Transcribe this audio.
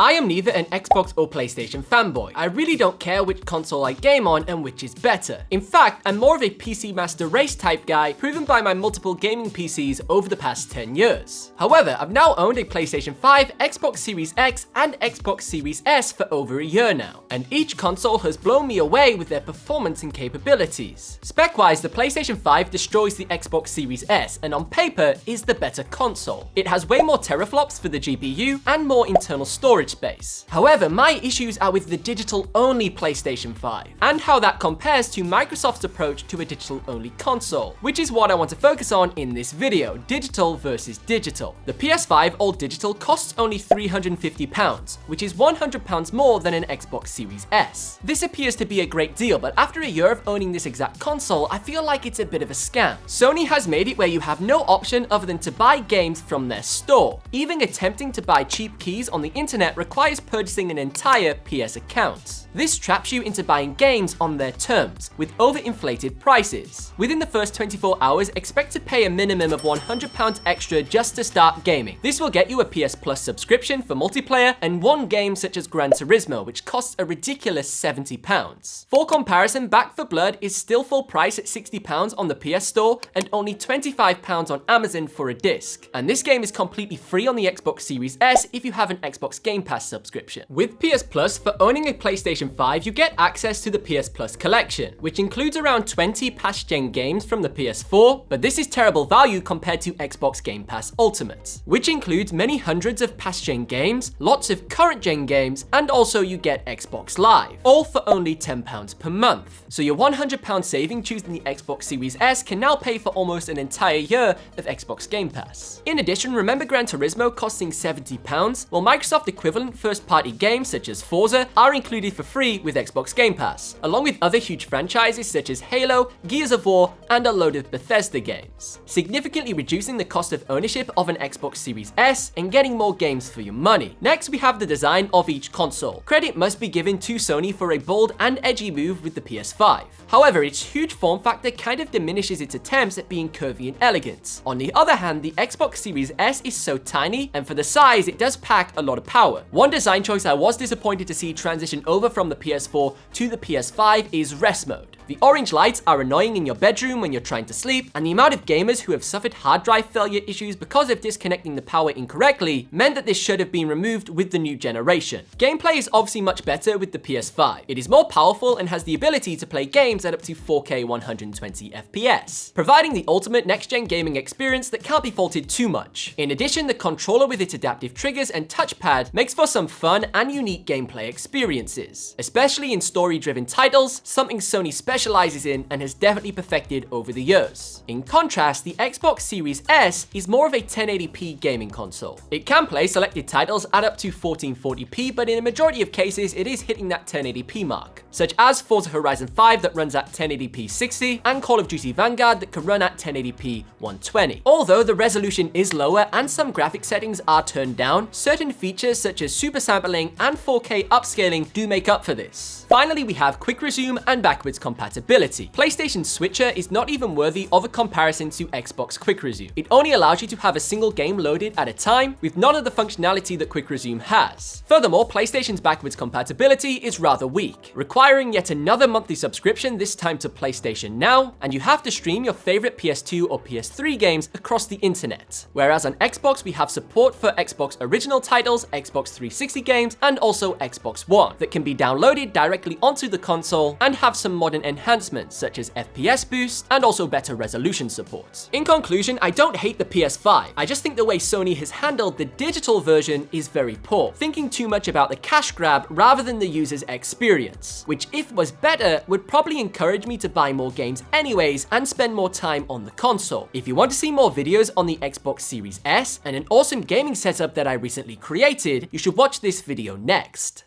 I am neither an Xbox or PlayStation fanboy. I really don't care which console I game on and which is better. In fact, I'm more of a PC master race type guy, proven by my multiple gaming PCs over the past 10 years. However, I've now owned a PlayStation 5, Xbox Series X, and Xbox Series S for over a year now, and each console has blown me away with their performance and capabilities. Spec-wise, the PlayStation 5 destroys the Xbox Series S, and on paper is the better console. It has way more teraflops for the GPU and more internal storage space. However, my issues are with the digital-only PlayStation 5, and how that compares to Microsoft's approach to a digital-only console, which is what I want to focus on in this video, digital versus digital. The PS5 all digital costs only £350, which is £100 more than an Xbox Series S. This appears to be a great deal, but after a year of owning this exact console, I feel like it's a bit of a scam. Sony has made it where you have no option other than to buy games from their store. Even attempting to buy cheap keys on the internet requires purchasing an entire PS account. This traps you into buying games on their terms, with overinflated prices. Within the first 24 hours, expect to pay a minimum of £100 extra just to start gaming. This will get you a PS Plus subscription for multiplayer and one game such as Gran Turismo, which costs a ridiculous £70. For comparison, Back 4 Blood is still full price at £60 on the PS Store and only £25 on Amazon for a disc. And this game is completely free on the Xbox Series S if you have an Xbox Game Pass subscription. With PS Plus, for owning a PlayStation 5, you get access to the PS Plus collection, which includes around 20 past-gen games from the PS4, but this is terrible value compared to Xbox Game Pass Ultimate, which includes many hundreds of past-gen games, lots of current-gen games, and also you get Xbox Live, all for only £10 per month. So your £100 saving choosing the Xbox Series S can now pay for almost an entire year of Xbox Game Pass. In addition, remember Gran Turismo costing £70? Well, Microsoft equivalent first-party games such as Forza are included for free with Xbox Game Pass, along with other huge franchises such as Halo, Gears of War, and a load of Bethesda games, significantly reducing the cost of ownership of an Xbox Series S and getting more games for your money. Next, we have the design of each console. Credit must be given to Sony for a bold and edgy move with the PS5. However, its huge form factor kind of diminishes its attempts at being curvy and elegant. On the other hand, the Xbox Series S is so tiny, and for the size, it does pack a lot of power. One design choice I was disappointed to see transition over from the PS4 to the PS5 is rest mode. The orange lights are annoying in your bedroom when you're trying to sleep, and the amount of gamers who have suffered hard drive failure issues because of disconnecting the power incorrectly meant that this should have been removed with the new generation. Gameplay is obviously much better with the PS5. It is more powerful and has the ability to play games at up to 4K 120 FPS, providing the ultimate next-gen gaming experience that can't be faulted too much. In addition, the controller with its adaptive triggers and touchpad makes for some fun and unique gameplay experiences, especially in story-driven titles, something Sony specializes in and has definitely perfected over the years. In contrast, the Xbox Series S is more of a 1080p gaming console. It can play selected titles at up to 1440p, but in a majority of cases, it is hitting that 1080p mark, such as Forza Horizon 5 that runs at 1080p 60, and Call of Duty Vanguard that can run at 1080p 120. Although the resolution is lower and some graphic settings are turned down, certain features such as super sampling and 4K upscaling do make up for this. Finally, we have quick resume and backwards compatibility. PlayStation Switcher is not even worthy of a comparison to Xbox Quick Resume. It only allows you to have a single game loaded at a time, with none of the functionality that Quick Resume has. Furthermore, PlayStation's backwards compatibility is rather weak, requiring yet another monthly subscription, this time to PlayStation Now, and you have to stream your favorite PS2 or PS3 games across the internet. Whereas on Xbox, we have support for Xbox original titles, Xbox 360 games, and also Xbox One that can be downloaded directly onto the console and have some modern enhancements such as FPS boost and also better resolution support. In conclusion, I don't hate the PS5, I just think the way Sony has handled the digital version is very poor, thinking too much about the cash grab rather than the user's experience, which if was better would probably encourage me to buy more games anyways and spend more time on the console. If you want to see more videos on the Xbox Series S and an awesome gaming setup that I recently created, you should watch this video next.